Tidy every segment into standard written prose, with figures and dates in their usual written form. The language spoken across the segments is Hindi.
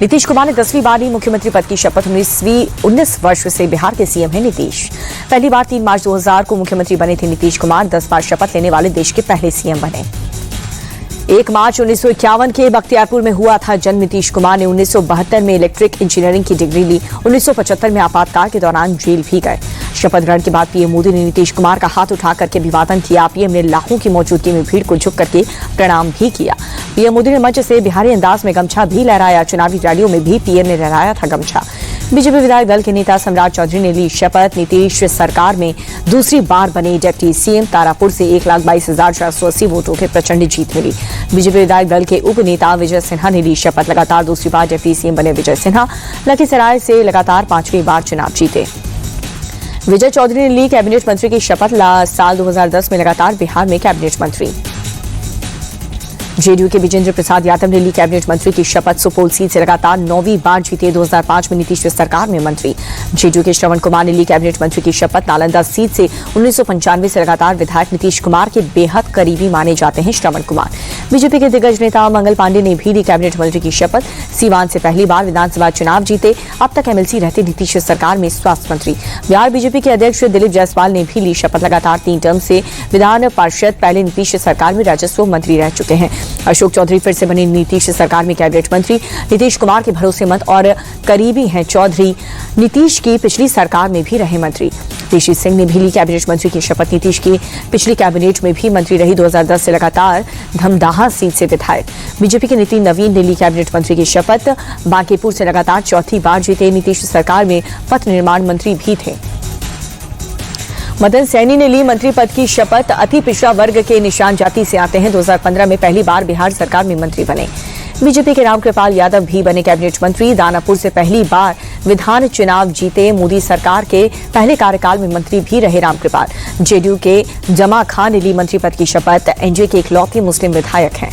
नीतीश कुमार ने 10वीं बार ली मुख्यमंत्री पद की शपथ। 19 वर्ष से बिहार के सीएम हैं नीतीश। पहली बार 3 मार्च 2000 को मुख्यमंत्री बने थे नीतीश कुमार। 10 बार शपथ लेने वाले देश के पहले सीएम बने। 1 मार्च 1951 के बख्तियारपुर में हुआ था जन्म। नीतीश कुमार ने 1972 में इलेक्ट्रिक इंजीनियरिंग की डिग्री ली। 1975 में आपातकाल के दौरान जेल भी गए। शपथ ग्रहण के बाद पीएम मोदी ने नीतीश कुमार का हाथ उठा करके अभिवादन किया। पीएम ने लाखों की मौजूदगी में भीड़ को झुक करके प्रणाम भी किया। पीएम मोदी ने मंच से बिहारी अंदाज में गमछा भी लहराया। चुनावी रैलियों में भी पीएम ने लहराया था गमछा। बीजेपी विधायक दल के नेता सम्राट चौधरी ने ली शपथ। नीतीश सरकार में दूसरी बार बने डिप्टी सीएम। तारापुर से 1,22,480 वोटों के प्रचंड जीत मिली। बीजेपी विधायक दल के उप नेता विजय सिन्हा ने ली शपथ। लगातार दूसरी बार डिप्टी सीएम बने विजय सिन्हा। लखीसराय से लगातार 5वीं बार चुनाव जीते। विजय चौधरी ने ली कैबिनेट मंत्री की शपथ। साल 2010 में लगातार बिहार में कैबिनेट मंत्री। जेडीयू के विजेंद्र प्रसाद यादव ने ली कैबिनेट मंत्री की शपथ। सुपौल सीट से लगातार 9वीं बार जीते। 2005 में नीतीश सरकार में मंत्री। जेडीयू के श्रवण कुमार ने ली कैबिनेट मंत्री की शपथ। नालंदा सीट से 1995 से लगातार विधायक नीतीश कुमार के बेहद करीबी माने जाते हैं श्रवण कुमार। बीजेपी के दिग्गज नेता मंगल पांडे ने भी ली कैबिनेट मंत्री की शपथ। सीवान से पहली बार विधानसभा चुनाव जीते। अब तक एमएलसी रहते नीतीश सरकार में स्वास्थ्य मंत्री। बिहार बीजेपी के अध्यक्ष दिलीप जायसवाल ने भी ली शपथ। लगातार 3 टर्म से विधान पार्षद पहले नीतीश सरकार में राजस्व मंत्री रह चुके हैं। अशोक चौधरी फिर से बने नीतीश सरकार में कैबिनेट मंत्री। नीतीश कुमार के भरोसेमंद और करीबी हैं चौधरी। नीतीश की पिछली सरकार में भी रहे मंत्री। ऋषि सिंह ने भी ली कैबिनेट मंत्री की शपथ। नीतीश की पिछली कैबिनेट में भी मंत्री रही। 2010 से लगातार धमदाहा सीट से विधायक। बीजेपी के नितिन नवीन ने ली कैबिनेट मंत्री की शपथ। बांकीपुर से लगातार 4थी बार जीते। नीतीश सरकार में पथ निर्माण मंत्री भी थे। मदन सैनी ने ली मंत्री पद की शपथ। अति पिछड़ा वर्ग के निशान जाति से आते हैं। 2015 में पहली बार बिहार सरकार में मंत्री बने। बीजेपी के रामकृपाल यादव भी बने कैबिनेट मंत्री। दानापुर से पहली बार विधान चुनाव जीते। मोदी सरकार के पहले कार्यकाल में मंत्री भी रहे रामकृपाल। जेडीयू के जमा खान ने ली मंत्री पद की शपथ। एनडीए के इकलौते मुस्लिम विधायक हैं।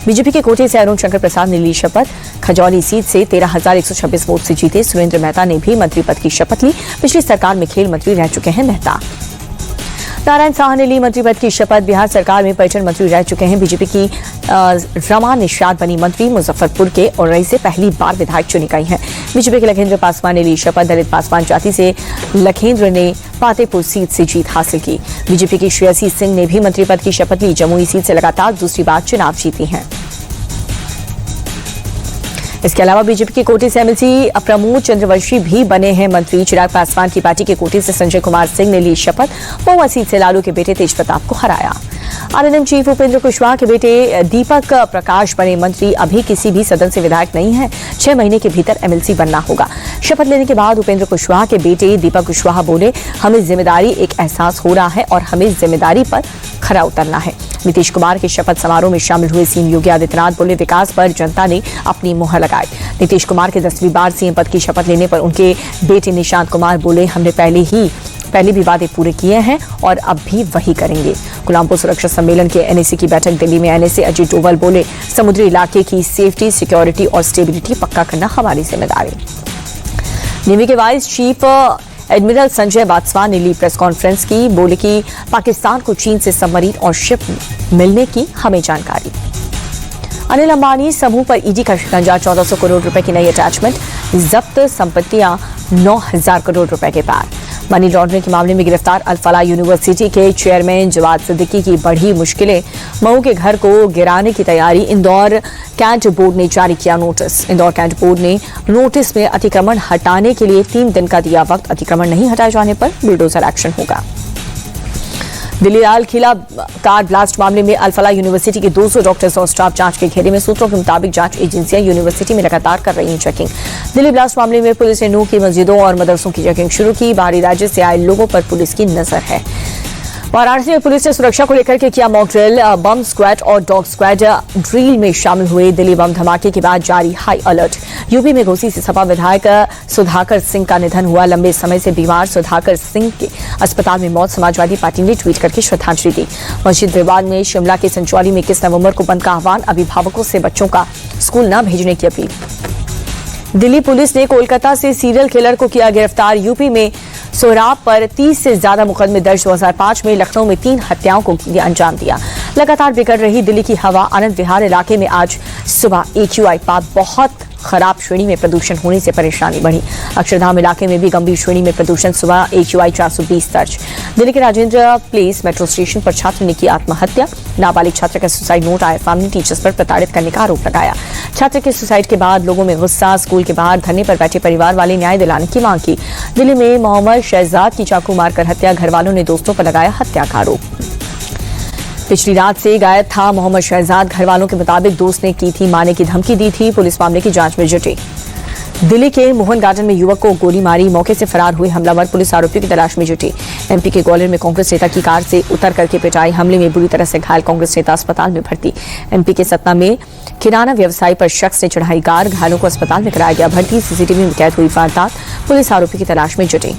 बीजेपी के कोटे से अरुण शंकर प्रसाद ने ली शपथ। खजौली सीट से 13,126 वोट से जीते। सुरेंद्र मेहता ने भी मंत्री पद की शपथ ली। पिछली सरकार में खेल मंत्री रह चुके हैं मेहता। नारायण साह ने ली मंत्री पद की शपथ। बिहार सरकार में पर्यटन मंत्री रह चुके हैं। बीजेपी की रमा निषाद बनी मंत्री। मुजफ्फरपुर के औरई से पहली बार विधायक चुनी गई हैं। बीजेपी के लखेंद्र पासवान ने ली शपथ। दलित पासवान जाति से लखेंद्र ने पातेपुर सीट से जीत हासिल की। बीजेपी की श्रेयसी सिंह ने भी मंत्री पद की शपथ ली। जमुई सीट से लगातार दूसरी बार चुनाव जीती हैं। इसके अलावा बीजेपी के कोटे से एमएलसी प्रमोद चंद्रवंशी भी बने हैं मंत्री। चिराग पासवान की पार्टी के कोटे से संजय कुमार सिंह ने ली शपथ। महुआ सीट से लालू के बेटे तेज प्रताप को हराया। आरएनएम चीफ उपेंद्र कुशवाहा के बेटे दीपक प्रकाश बने मंत्री। अभी किसी भी सदन से विधायक नहीं है। 6 महीने के भीतर एमएलसी बनना होगा। शपथ लेने के बाद उपेंद्र कुशवाहा के बेटे दीपक कुशवाहा बोले, हमें जिम्मेदारी एक एहसास हो रहा है और हमें जिम्मेदारी पर खरा उतरना है। नीतीश कुमार के शपथ समारोह में शामिल हुए सीएम योगी आदित्यनाथ बोले, विकास पर जनता ने अपनी मुहर लगाई। नीतीश कुमार के 10वीं बार सीएम पद की शपथ लेने पर उनके बेटे निशांत कुमार बोले, हमने पहले भी वादे पूरे किए हैं और अब भी वही करेंगे। गुलामपुर सुरक्षा सम्मेलन के एनएसी की बैठक दिल्ली में एनएसी अजीत डोभाल बोले, समुद्री इलाके की सेफ्टी, सिक्योरिटी और स्टेबिलिटी पक्का करना हमारी जिम्मेदारी। नेवी के वाइस चीफ एडमिरल संजय वात्सवान ने ली प्रेस कॉन्फ्रेंस की। बोले कि पाकिस्तान को चीन से सबमरीन और शिप मिलने की हमें जानकारी। अनिल अंबानी समूह पर ईडी का शिकंजा। 1400 करोड़ रुपए की नई अटैचमेंट। जब्त संपत्तियां 9,000 करोड़ रुपए के पार। मनी लॉन्ड्रिंग के मामले में गिरफ्तार अल-फलाह यूनिवर्सिटी के चेयरमैन जवाद सिद्दीकी की बढ़ी मुश्किलें। मऊ के घर को गिराने की तैयारी। इंदौर कैंट बोर्ड ने जारी किया नोटिस। इंदौर कैंट बोर्ड ने नोटिस में अतिक्रमण हटाने के लिए 3 दिन का दिया वक्त। अतिक्रमण नहीं हटाए जाने पर बुलडोजर एक्शन होगा। दिल्ली लाल किला कार ब्लास्ट मामले में अल-फलाह यूनिवर्सिटी के 200 डॉक्टर्स और स्टाफ जांच के घेरे में। सूत्रों के मुताबिक जांच एजेंसियां यूनिवर्सिटी में लगातार कर रही हैं चेकिंग। दिल्ली ब्लास्ट मामले में पुलिस ने नूह की मस्जिदों और मदरसों की चेकिंग शुरू की। बाहरी राज्य से आए लोगों पर पुलिस की नजर है। वाराणसी में पुलिस ने सुरक्षा को लेकर के किया मॉक ड्रिल। बम स्क्वाड और डॉग स्क्वाड ड्रिल में शामिल हुए। दिल्ली बम धमाके के बाद जारी हाई अलर्ट। यूपी में घोसी से सपा विधायक सुधाकर सिंह का निधन हुआ। लंबे समय से बीमार सुधाकर सिंह के अस्पताल में मौत। समाजवादी पार्टी ने ट्वीट करके श्रद्धांजलि दी। मस्जिद विवाद में शिमला के संचौली में 21 नवंबर को बंद का आह्वान। अभिभावकों से बच्चों का स्कूल न भेजने की अपील। दिल्ली पुलिस ने कोलकाता से सीरियल किलर को किया गिरफ्तार। यूपी में सोहराब पर 30 से ज्यादा मुकदमे दर्ज। 2005 में लखनऊ में 3 हत्याओं को अंजाम दिया। लगातार बिगड़ रही दिल्ली की हवा। आनंद विहार इलाके में आज सुबह AQI पार बहुत खराब श्रेणी में प्रदूषण होने से परेशानी बढ़ी। अक्षरधाम इलाके में भी गंभीर श्रेणी में प्रदूषण। सुबह AQI 420 दर्ज। दिल्ली के राजेंद्र प्लेस मेट्रो स्टेशन पर छात्र ने की आत्महत्या। नाबालिग छात्र का सुसाइड नोट आया। फैमिली टीचर्स पर प्रताड़ित करने का आरोप लगाया। छात्र के सुसाइड के बाद लोगों में गुस्सा। स्कूल के बाहर धरने पर बैठे परिवार वाले न्याय दिलाने की मांग की। दिल्ली में मोहम्मद शहजाद की चाकू मारकर हत्या। घर वालों ने दोस्तों पर लगाया हत्या का आरोप। पिछली रात से गायब था मोहम्मद शहजाद। घर वालों के मुताबिक दोस्त ने की थी मारने की धमकी दी थी। पुलिस मामले की जांच में जुटी। दिल्ली के मोहन गार्डन में युवक को गोली मारी। मौके से फरार हुए हमलावर। पुलिस आरोपियों की तलाश में जुटी। MP के ग्वालियर में कांग्रेस नेता की कार से उतर करके पिटाई। हमले में बुरी तरह से घायल कांग्रेस नेता अस्पताल में भर्ती। MP के सतना में किराना व्यवसायी पर शख्स ने चढ़ाई कार। घायलों को अस्पताल में कराया गया भर्ती। CCTV में कैद हुई वारदात। पुलिस आरोपी की तलाश में जुटी।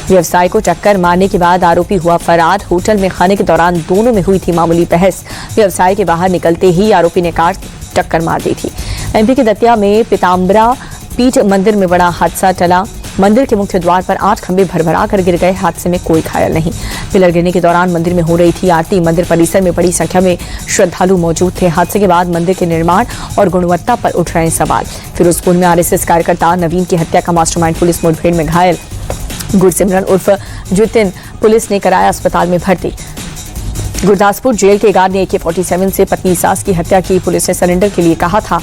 व्यवसायी को टक्कर मारने के बाद आरोपी हुआ फरार। होटल में खाने के दौरान दोनों में हुई थी मामूली बहस। व्यवसायी के बाहर निकलते ही आरोपी ने कार टक्कर मार दी थी। MP के दतिया में पीताम्बरा पीठ मंदिर में बड़ा हादसा टला। मंदिर के मुख्य द्वार पर 8 खंभे भरभरा कर गिर गए। हादसे में कोई घायल नहीं। पिलर गिरने के दौरान मंदिर में हो रही थी आरती। मंदिर परिसर में बड़ी संख्या में श्रद्धालु मौजूद थे। हादसे के बाद मंदिर के निर्माण और गुणवत्ता पर उठ रहे सवाल। फिरोजपुर में RSS कार्यकर्ता नवीन की हत्या का मास्टरमाइंड पुलिस मुठभेड़ में घायल। गुरसिमरन उर्फ जितिन पुलिस ने कराया अस्पताल में भर्ती। गुरदासपुर जेल के गार्ड ने AK-47 से पत्नी सास की हत्या की। पुलिस ने सरेंडर के लिए कहा था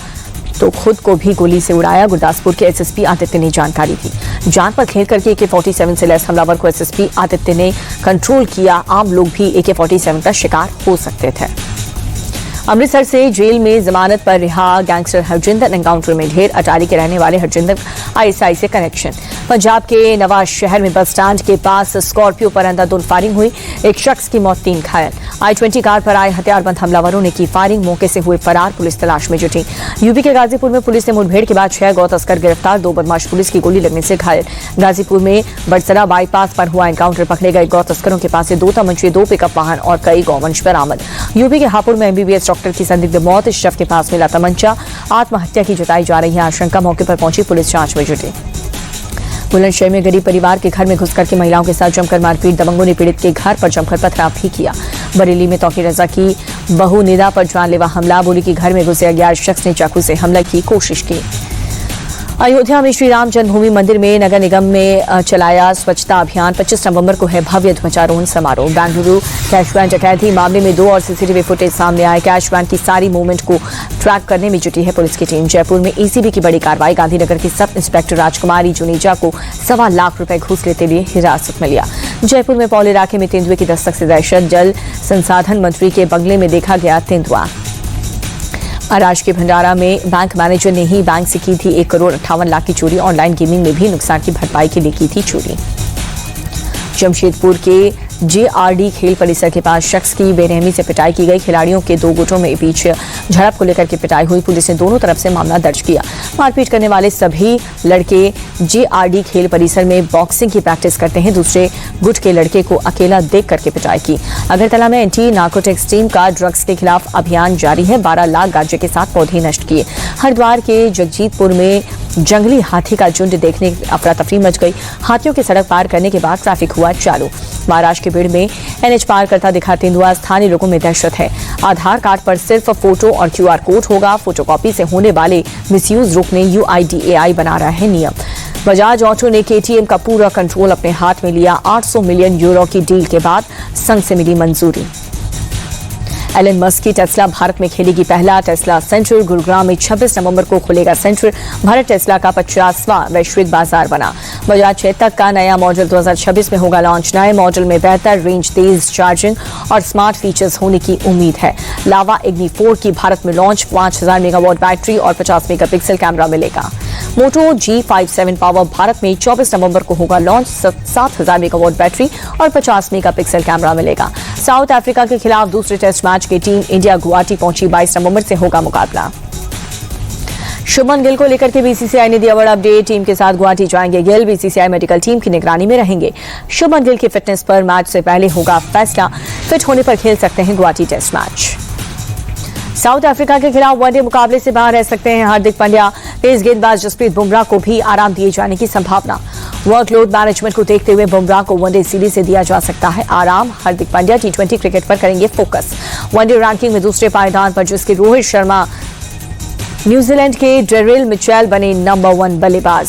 तो खुद को भी गोली से उड़ाया। गुरदासपुर के SSP आदित्य ने जानकारी दी। जान पर खेल करके AK-47 से लैस हमलावर को SSP आदित्य ने कंट्रोल किया। आम लोग भी AK-47 का शिकार हो सकते थे। अमृतसर से जेल में जमानत पर रिहा गैंगस्टर हरजिंदर एनकाउंटर में ढेर। अटारी के रहने वाले हरजिंदर ISI से कनेक्शन। पंजाब के नवाज शहर में बस स्टैंड के पास स्कॉर्पियो पर अंधाधुंध फायरिंग हुई। एक शख्स की मौत, 3 घायल। I-20 कार पर आए हथियारबंद हमलावरों ने की फायरिंग। मौके से हुए फरार। पुलिस तलाश में जुटी। यूपी के गाजीपुर में पुलिस ने मुठभेड़ के बाद 6 गौ तस्कर गिरफ्तार। 2 बदमाश पुलिस की गोली लगने से घायल। गाजीपुर में बड़सरा बाईपास पर हुआ एनकाउंटर। पकड़े गए गौ तस्करों के पास से 2 तमंचे, 2 पिकअप वाहन और कई गौवंश बरामद। यूपी के हापुड़ में MBBS डॉक्टर की संदिग्ध मौत। शव के पास मिला तमंचा। आत्महत्या की जताई जा रही है आशंका। मौके पर पहुंची पुलिस जांच में जुटी। बुलंदशहर में गरीब परिवार के घर में घुसकर के महिलाओं के साथ जमकर मारपीट। दबंगों ने पीड़ित के घर पर जमकर पथराव भी किया। बरेली में तौकीर रजा की बहू निदा पर जानलेवा हमला। बोली कि घर में घुसे अज्ञात शख्स ने चाकू से हमला की कोशिश की। अयोध्या में श्री राम जन्मभूमि मंदिर में नगर निगम में चलाया स्वच्छता अभियान। 25 नवंबर को है भव्य ध्वजारोहण समारोह। बेंगलुरु कैश वैन डकैती मामले में 2 और CCTV फुटेज सामने आए। कैश वैन की सारी मूवमेंट को ट्रैक करने में जुटी है पुलिस की टीम। जयपुर में ECB की बड़ी कार्रवाई। गांधीनगर की सब इंस्पेक्टर राजकुमारी जुनेजा को 1.25 लाख रुपए घूस लेते लिए हिरासत में लिया। जयपुर में पौल इलाके में तेंदुए की दस्तक से दहशत। जल संसाधन मंत्री के बंगले में देखा गया तेंदुआ। महाराष्ट्र के भंडारा में बैंक मैनेजर ने ही बैंक से की थी 1,58,00,000 की चोरी। ऑनलाइन गेमिंग में भी नुकसान की भरपाई के लिए की थी चोरी। जमशेदपुर के JRD खेल परिसर के पास शख्स की बेरहमी से पिटाई की गई। खिलाड़ियों के 2 गुटों में बीच झड़प को लेकर के पिटाई हुई। पुलिस ने दोनों तरफ से मामला दर्ज किया। मारपीट करने वाले सभी लड़के JRD खेल परिसर में बॉक्सिंग की प्रैक्टिस करते हैं। दूसरे गुट के लड़के को अकेला देख करके पिटाई की। अगरतला में एंटी नार्कोटिक्स टीम का ड्रग्स के खिलाफ अभियान जारी है। 12 लाख गांजे के साथ पौधे नष्ट किए। हरिद्वार के जगजीतपुर में जंगली हाथी का झुंड देखने अफरा तफरी मच गई। हाथियों की सड़क पार करने के बाद ट्रैफिक हुआ चालू। महाराष्ट्र के भीड़ में NH पार करता दिखा तेंदुआ। स्थानीय लोगों में दहशत है। आधार कार्ड पर सिर्फ फोटो और QR कोड होगा। फोटोकॉपी से होने वाले मिसयूज रोकने UIDAI बना रहा है नियम। बजाज ऑटो ने KTM का पूरा कंट्रोल अपने हाथ में लिया। 800 मिलियन यूरो की डील के बाद संघ से मिली मंजूरी। एलन मस्क की टेस्ला भारत में खेलेगी पहला टेस्ला सेंटर। गुरुग्राम में 26 नवंबर को खुलेगा सेंटर। भारत टेस्ला का 50वां वैश्विक बाजार बना। बजाज चेतक का नया मॉडल 2026 में होगा लॉन्च। नए मॉडल में बेहतर रेंज, तेज चार्जिंग और स्मार्ट फीचर्स होने की उम्मीद है। लावा इग्नी 4 की भारत में लॉन्च। 5000 मेगावाट बैटरी और 50 मेगापिक्सल कैमरा मिलेगा। मोटो G57 पावर भारत में 24 नवंबर को होगा लॉन्च। 7000 मेगावाट बैटरी और 50 मेगापिक्सल कैमरा मिलेगा। साउथ अफ्रीका के खिलाफ दूसरे टेस्ट मैच की टीम इंडिया गुवाहाटी पहुंची। 22 नवंबर से होगा मुकाबला। शुभमन गिल को लेकर के BCCI ने दिया बड़ा अपडेट। टीम के साथ गुवाहाटी जाएंगे गिल। BCCI मेडिकल टीम की निगरानी में रहेंगे। शुभमन गिल की फिटनेस पर मैच से पहले होगा फैसला। फिट होने पर खेल सकते हैं Guwahati test match. South Africa के खिलाफ वनडे मुकाबले से बाहर रह सकते हैं हार्दिक पांड्या। तेज गेंदबाज जसप्रीत बुमराह को भी आराम दिए जाने की संभावना। वर्कलोड मैनेजमेंट को देखते हुए बुमराह को वनडे सीरीज से दिया जा सकता है आराम। हार्दिक पांड्या टी20 क्रिकेट पर करेंगे फोकस। वनडे रैंकिंग में दूसरे पायदान पर जिसके रोहित शर्मा न्यूजीलैंड के डेरिल मिचेल बने नंबर 1 बल्लेबाज।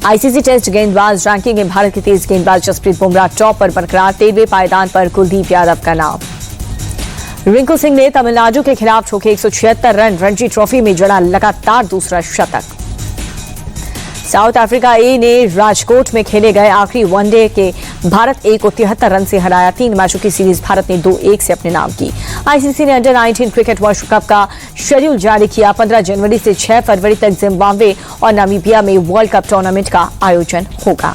आईसीसी टेस्ट गेंदबाज रैंकिंग में भारत के तेज गेंदबाज जसप्रीत बुमराह टॉप पर बरकरार। 13वें पायदान पर कुलदीप यादव का नाम। रिंकू सिंह ने तमिलनाडु के खिलाफ ठोके 176 रन। रणजी ट्रॉफी में जड़ा लगातार दूसरा शतक। साउथ अफ्रीका ए ने राजकोट में खेले गए आखिरी वनडे के भारत ए को 73 रन से हराया। 3 मैचों की सीरीज भारत ने 2-1 से अपने नाम की। आईसीसी ने अंडर-19 क्रिकेट वर्ल्ड कप का शेड्यूल जारी किया। 15 जनवरी से 6 फरवरी तक जिम्बाब्वे और नामीबिया में वर्ल्ड कप टूर्नामेंट का आयोजन होगा।